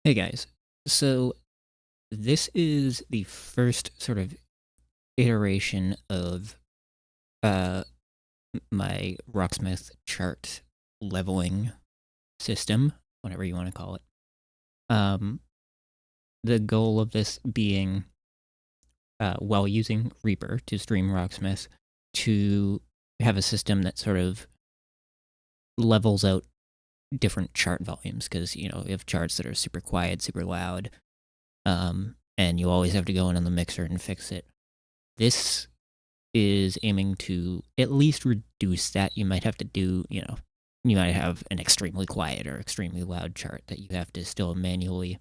Hey guys, so this is the first sort of iteration of uh, my Rocksmith chart leveling system, whatever you want to call it. Um, the goal of this being, while using Reaper to stream Rocksmith, to have a system that sort of levels out different chart volumes, because, you have charts that are super quiet, super loud, and you always have to go in on the mixer and fix it. This is aiming to at least reduce that. You might have to do, you might have an extremely quiet or extremely loud chart that you have to still manually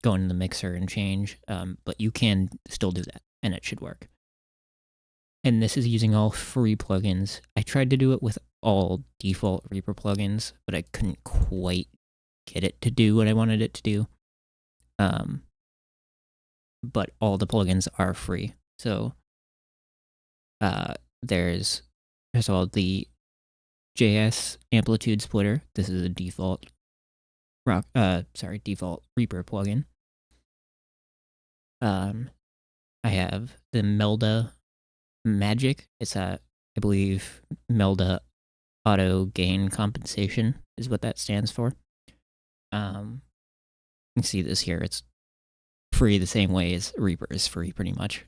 go in the mixer and change, but you can still do that, and it should work. And this is using all free plugins. I tried to do it with all default Reaper plugins, but I couldn't quite get it to do what I wanted it to do. But all the plugins are free. So there's first of all the JS Amplitude Splitter. This is a default default Reaper plugin. I have the MAGC. It's I believe Melda Auto Gain Compensation is what that stands for. You can see this here. It's free the same way as Reaper is free, pretty much.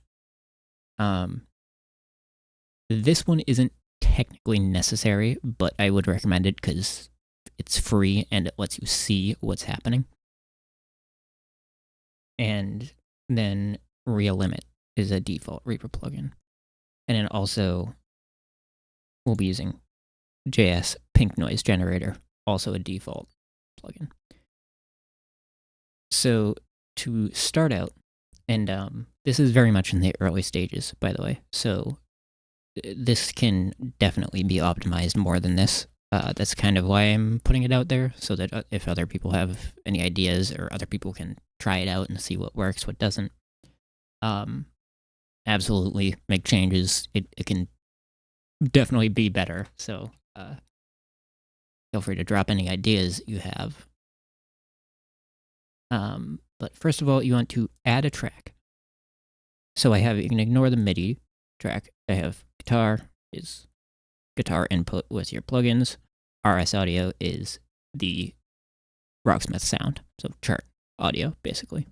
This one isn't technically necessary, but I would recommend it because it's free and it lets you see what's happening. And then Realimit is a default Reaper plugin. And then also, we'll be using JS Pink Noise Generator, also a default plugin. So to start out, and this is very much in the early stages, by the way, so this can definitely be optimized more than this. That's kind of why I'm putting it out there, so that if other people have any ideas or other people can try it out and see what works, what doesn't, absolutely make changes. It can definitely be better, so feel free to drop any ideas you have. But first of all, you want to add a track. So you can ignore the MIDI track. I have guitar is guitar input with your plugins. RS audio is the Rocksmith sound, so chart audio, basically. So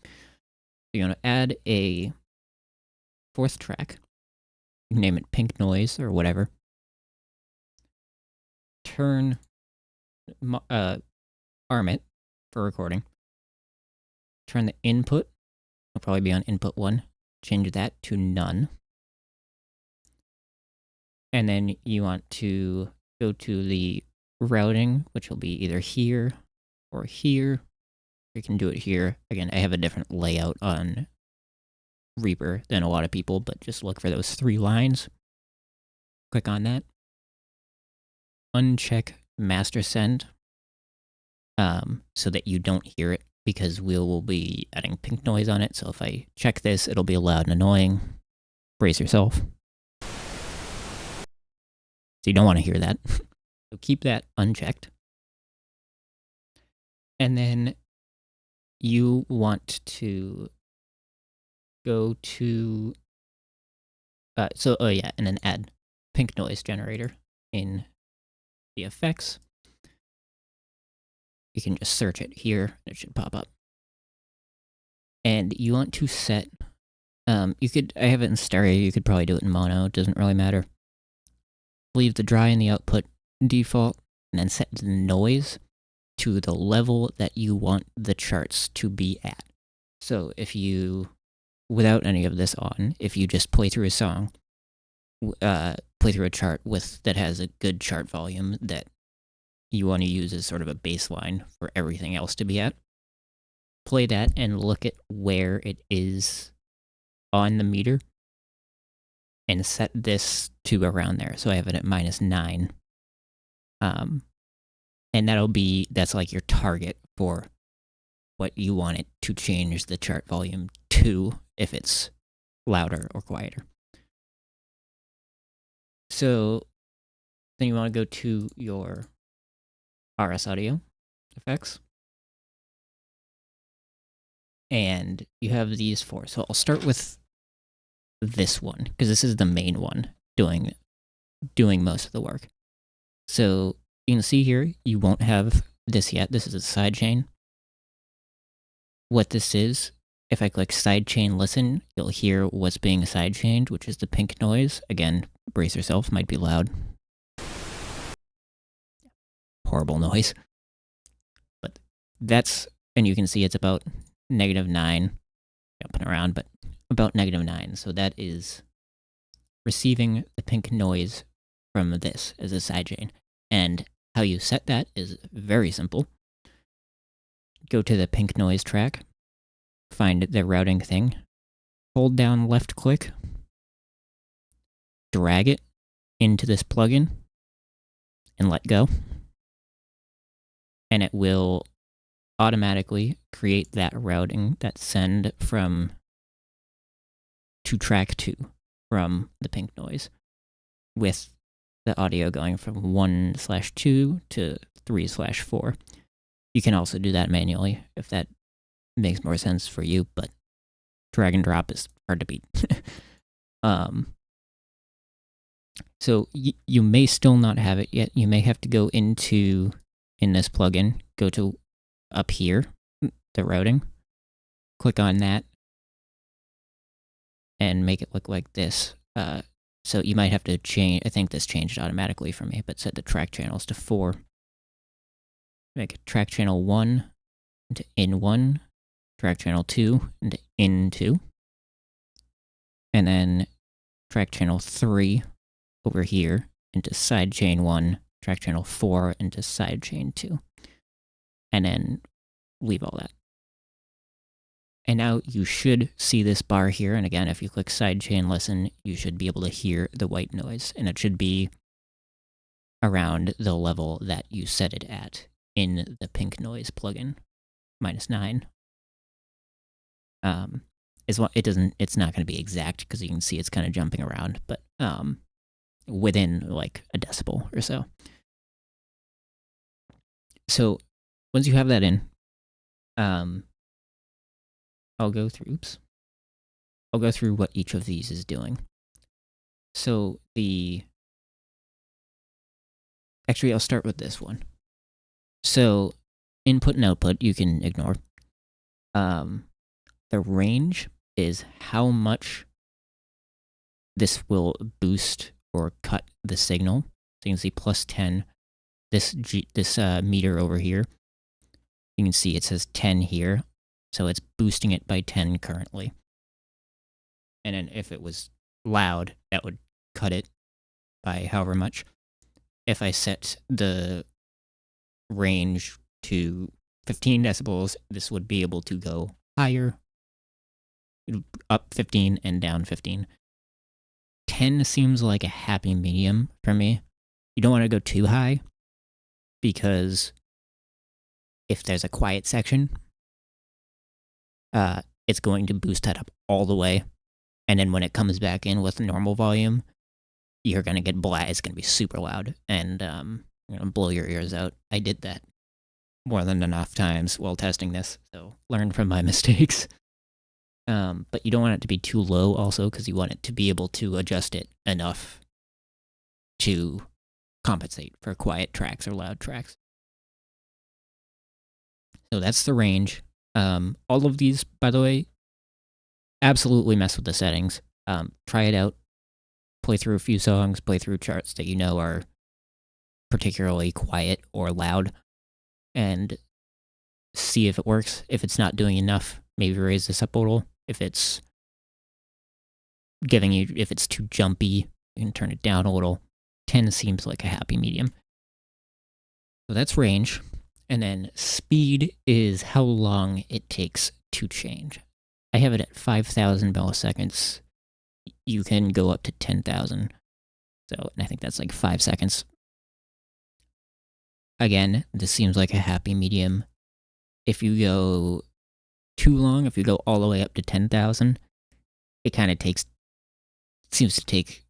you want to add a fourth track. You can name it Pink Noise or whatever. Arm it for recording. Turn the input, it'll probably be on input 1. Change that to none. And then you want to go to the routing, which will be either here or here. You can do it here. Again, I have a different layout on Reaper than a lot of people, but just look for those 3 lines. Click on that. Uncheck master send so that you don't hear it, because we will be adding pink noise on it. So if I check this, it'll be loud and annoying. Brace yourself. So you don't want to hear that. So keep that unchecked. And then you want to go to, and then add pink noise generator in the effects. You can just search it here, and it should pop up. And you want to set, I have it in stereo, you could probably do it in mono, it doesn't really matter. Leave the dry in the output default, and then set the noise to the level that you want the charts to be at. So if you, without any of this on, if you just play through a song, play through a chart that has a good chart volume that you want to use as sort of a baseline for everything else to be at, play that and look at where it is on the meter and set this to around there. So I have it at -9. And that's like your target for what you want it to change the chart volume to if it's louder or quieter. So then you want to go to your RS audio effects. And you have these four. So I'll start with this one, because this is the main one doing most of the work. So you can see here, you won't have this yet. This is a sidechain. What this is, if I click sidechain listen, you'll hear what's being sidechained, which is the pink noise. Again, brace yourself, might be loud. Horrible noise. But that's, and you can see it's about -9, jumping around, but about -9. So that is receiving the pink noise from this as a sidechain. And how you set that is very simple. Go to the pink noise track, find the routing thing, hold down left click, drag it into this plugin, and let go. And it will automatically create that routing, that send from to track 2 from the pink noise, with the audio going from 1/2 to 3/4. You can also do that manually if that makes more sense for you, but drag and drop is hard to beat. So you may still not have it yet. You may have to go in this plugin, go to up here, the routing, click on that, and make it look like this. So you might have to change, I think this changed automatically for me, but set the track channels to 4. Make track channel 1 into in 1, track channel 2 into in 2, and then track channel 3 over here into sidechain 1, track channel 4 into sidechain 2, and then leave all that. And now you should see this bar here, and again, if you click sidechain listen, you should be able to hear the white noise, and it should be around the level that you set it at in the pink noise plugin, -9. It's not going to be exact because you can see it's kind of jumping around, but within like a decibel or so. So once you have that in, I'll go through what each of these is doing. So actually I'll start with this one. So input and output you can ignore. The range is how much this will boost or cut the signal. So you can see +10. This meter over here, you can see it says 10 here. So it's boosting it by 10 currently. And then if it was loud, that would cut it by however much. If I set the range to 15 decibels, this would be able to go higher, up 15 and down 15. 10 seems like a happy medium for me. You don't want to go too high, because if there's a quiet section, it's going to boost that up all the way. And then when it comes back in with normal volume, you're going to get it's going to be super loud and blow your ears out. I did that more than enough times while testing this, so learn from my mistakes. But you don't want it to be too low also, because you want it to be able to adjust it enough to compensate for quiet tracks or loud tracks. So that's the range. All of these, by the way, absolutely mess with the settings. Try it out. Play through a few songs, play through charts that you know are particularly quiet or loud, and see if it works. If it's not doing enough, maybe raise this up a little. If it's too jumpy, you can turn it down a little. 10 seems like a happy medium. So that's range. And then speed is how long it takes to change. I have it at 5,000 milliseconds. You can go up to 10,000. So, and I think that's like 5 seconds. Again, this seems like a happy medium. If you go too long, if you go all the way up to 10,000, it kind of seems to take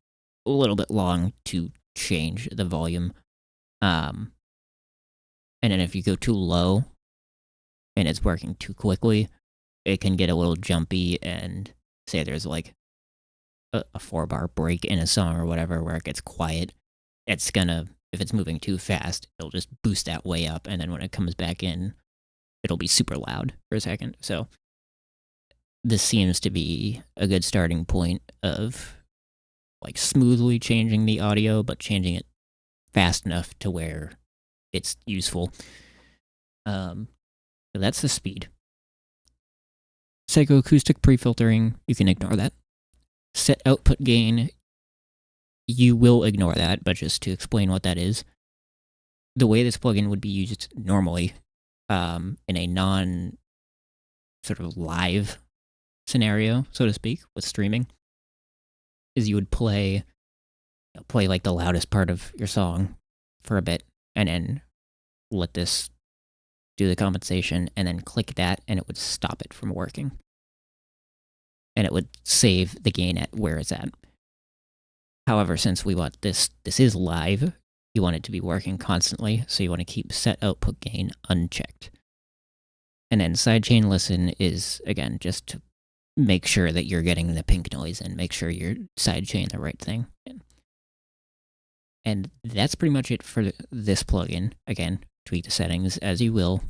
a little bit long to change the volume. And then if you go too low and it's working too quickly, it can get a little jumpy, and say there's like a 4-bar break in a song or whatever where it gets quiet, it's gonna, if it's moving too fast, it'll just boost that way up, and then when it comes back in, it'll be super loud for a second. So this seems to be a good starting point of like smoothly changing the audio, but changing it fast enough to where it's useful. So that's the speed. Psychoacoustic pre-filtering, you can ignore that. Set output gain, you will ignore that, but just to explain what that is, the way this plugin would be used normally in a non sort of live scenario, so to speak, with streaming, is you would play like the loudest part of your song for a bit, and then let this do the compensation, and then click that, and it would stop it from working. And it would save the gain at where it's at. However, since we want this is live, you want it to be working constantly, so you want to keep set output gain unchecked. And then sidechain listen is, again, just to make sure that you're getting the pink noise and make sure you're sidechain the right thing. And that's pretty much it for this plugin. Again, tweak the settings as you will.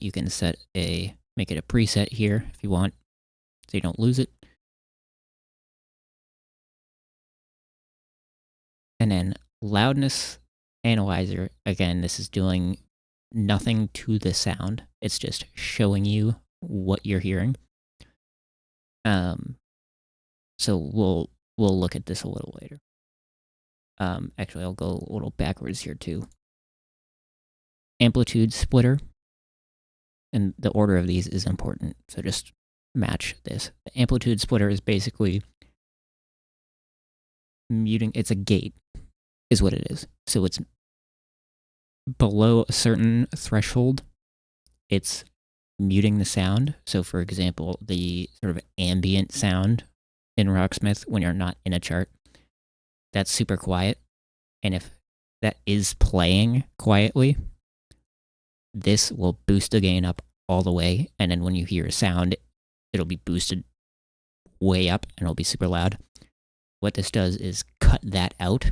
You can make it a preset here if you want, so you don't lose it. And then loudness analyzer, again, this is doing nothing to the sound. It's just showing you what you're hearing. So we'll look at this a little later. Actually, I'll go a little backwards here too. Amplitude Splitter, and the order of these is important, so just match this. The Amplitude Splitter is basically muting, it's a gate, is what it is. So it's below a certain threshold, it's muting the sound. So for example, the sort of ambient sound in Rocksmith when you're not in a chart, that's super quiet. And if that is playing quietly, this will boost the gain up all the way. And then when you hear a sound, it'll be boosted way up and it'll be super loud. What this does is cut that out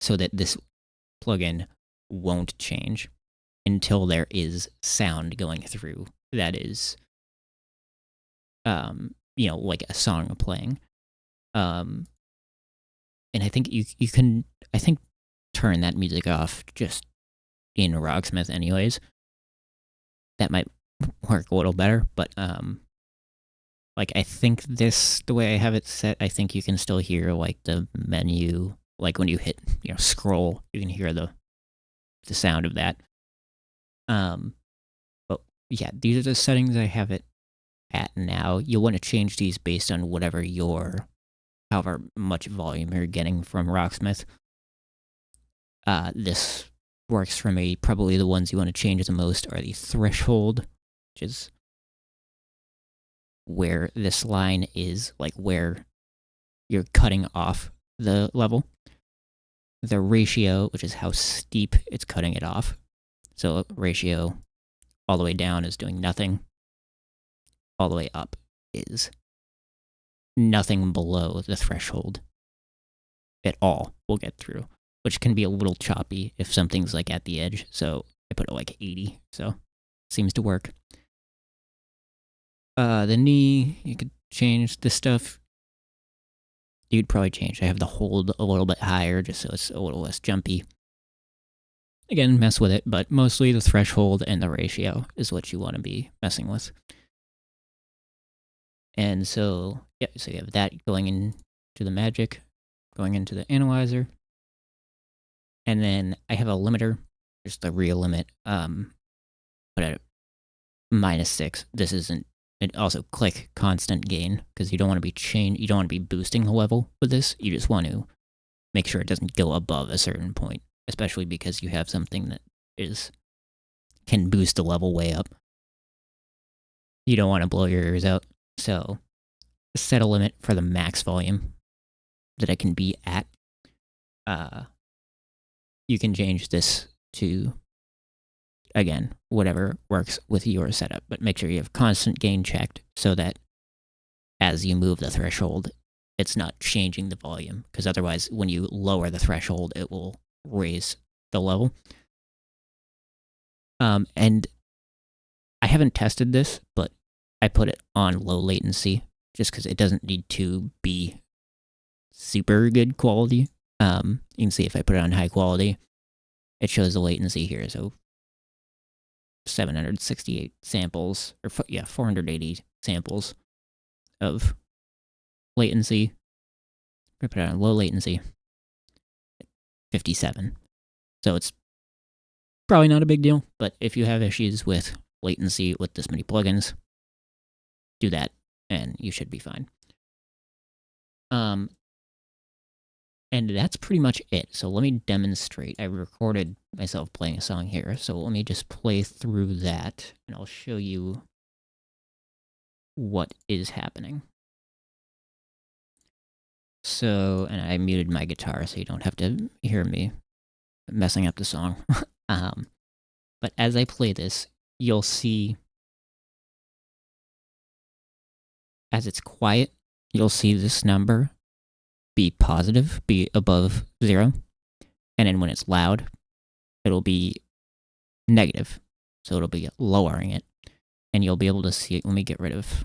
so that this plugin won't change until there is sound going through that is, like a song playing. And I think you can, turn that music off just in Rocksmith anyways. That might work a little better, but I think the way I have it set, I think you can still hear like the menu, like when you hit, scroll, you can hear the sound of that. But yeah, these are the settings I have it at now. You'll want to change these based on however much volume you're getting from Rocksmith. This works for me. Probably the ones you want to change the most are the threshold, which is where this line is, like where you're cutting off the level. The ratio, which is how steep it's cutting it off. So ratio all the way down is doing nothing. All the way up is nothing below the threshold at all will get through, which can be a little choppy if something's like at the edge. So I put it like 80, so seems to work. The knee, you could change this stuff. You'd probably change. I have the hold a little bit higher just so it's a little less jumpy. Again, mess with it, but mostly the threshold and the ratio is what you want to be messing with. And so, yeah, so you have that going into the magic, going into the analyzer. And then I have a limiter, just the real limit, but at -6. This isn't, it also click constant gain, because you don't want to be boosting the level with this. You just want to make sure it doesn't go above a certain point, especially because you have something that can boost the level way up. You don't want to blow your ears out. So set a limit for the max volume that it can be at. You can change this to again, whatever works with your setup, but make sure you have constant gain checked so that as you move the threshold, it's not changing the volume, because otherwise when you lower the threshold, it will raise the level. And I haven't tested this, but I put it on low latency just because it doesn't need to be super good quality. You can see if I put it on high quality, it shows the latency here. So 768 samples, or 480 samples of latency. I put it on low latency, 57. So it's probably not a big deal, but if you have issues with latency with this many plugins, do that and you should be fine. And that's pretty much it. So let me demonstrate. I recorded myself playing a song here, so let me just play through that and I'll show you what is happening. So, and I muted my guitar so you don't have to hear me messing up the song. But as I play this, you'll see, as it's quiet, you'll see this number be positive, be above 0. And then when it's loud, it'll be negative. So it'll be lowering it. And you'll be able to see it. Let me get rid of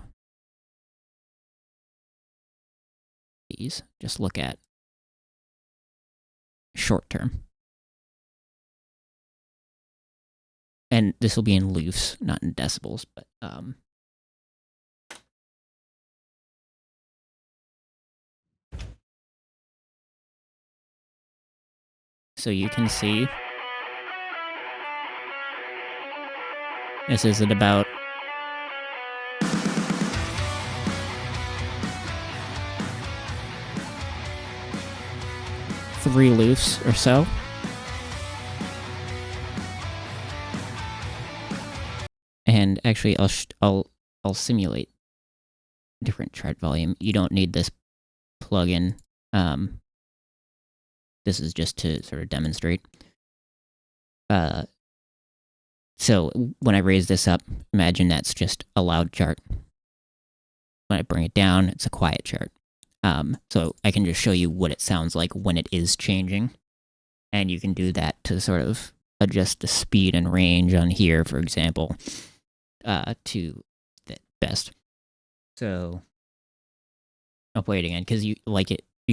these. Just look at short term. And this will be in loofs, not in decibels, but so you can see this is at about 3 loofs or so. And actually, I'll simulate different chart volume. You don't need this plugin. This is just to sort of demonstrate. So when I raise this up, imagine that's just a loud chart. When I bring it down, it's a quiet chart. So I can just show you what it sounds like when it is changing. And you can do that to sort of adjust the speed and range on here, for example, to the best. So I'll play it again, because you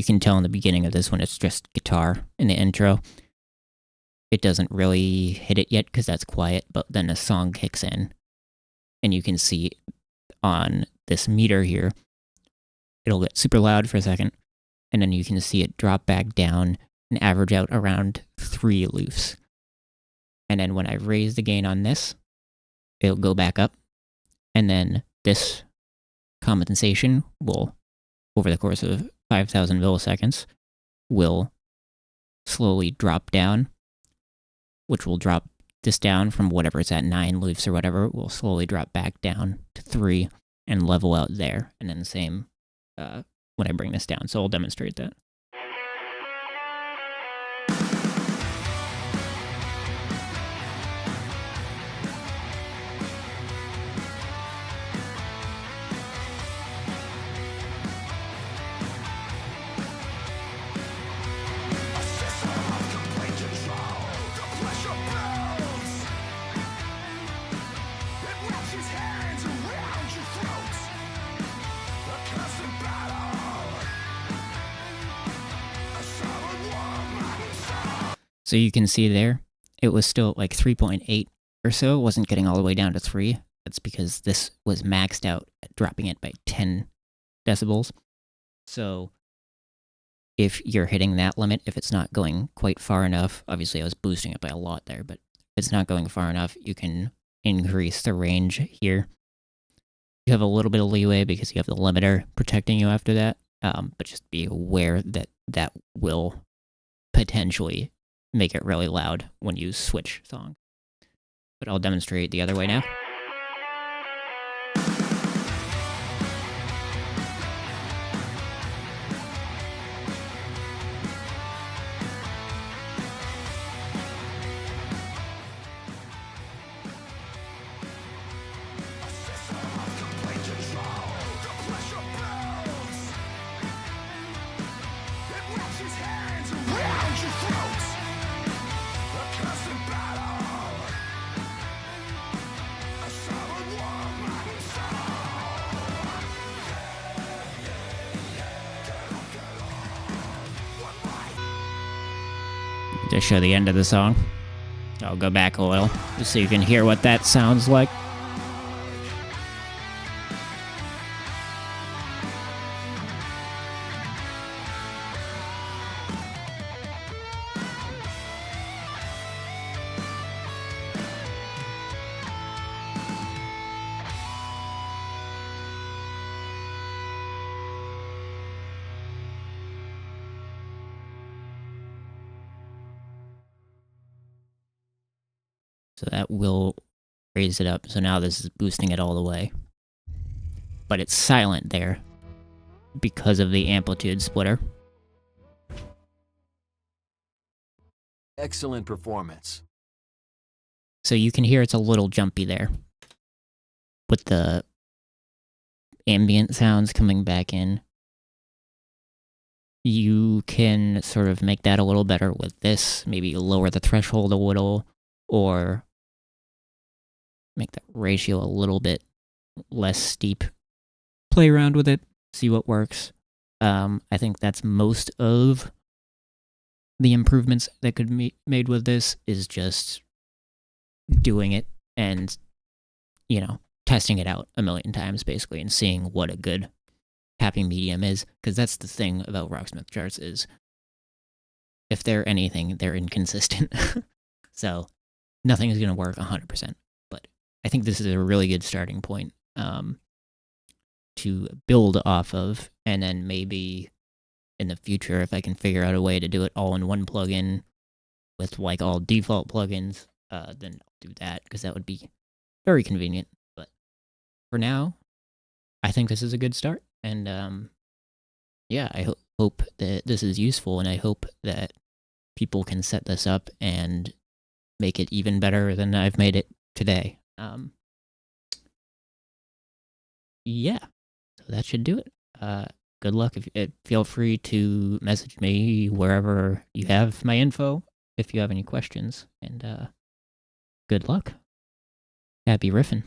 can tell in the beginning of this when it's just guitar in the intro. It doesn't really hit it yet because that's quiet, but then a song kicks in. And you can see on this meter here, it'll get super loud for a second, and then you can see it drop back down and average out around 3 loofs. And then when I raise the gain on this, it'll go back up, and then this compensation will, over the course of 5,000 milliseconds, will slowly drop down, which will drop this down from whatever it's at, 9 loofs or whatever, will slowly drop back down to 3 and level out there. And then the same when I bring this down. So I'll demonstrate that. So you can see there, it was still like 3.8 or so. It wasn't getting all the way down to 3. That's because this was maxed out at dropping it by 10 decibels. So if you're hitting that limit, if it's not going quite far enough, obviously I was boosting it by a lot there, but if it's not going far enough, you can increase the range here. You have a little bit of leeway because you have the limiter protecting you after that, but just be aware that that will potentially make it really loud when you switch songs. But I'll demonstrate the other way now. to show the end of the song. I'll go back a little just so you can hear what that sounds like. So that will raise it up. So now this is boosting it all the way. But it's silent there because of the amplitude splitter. Excellent performance. So you can hear it's a little jumpy there with the ambient sounds coming back in. You can sort of make that a little better with this, maybe lower the threshold a little, or make that ratio a little bit less steep. Play around with it, see what works. I think that's most of the improvements that could be made with this, is just doing it and, you know, testing it out a million times basically and seeing what a good happy medium is. Because that's the thing about Rocksmith charts, is if they're anything, they're inconsistent. So nothing is going to work 100%. But I think this is a really good starting point to build off of. And then maybe in the future, if I can figure out a way to do it all in one plugin with like all default plugins, then I'll do that, because that would be very convenient. But for now, I think this is a good start. And yeah, I hope that this is useful, and I hope that people can set this up and make it even better than I've made it today. Yeah, so that should do it. Good luck. Feel free to message me wherever you have my info if you have any questions, and good luck. Happy riffing.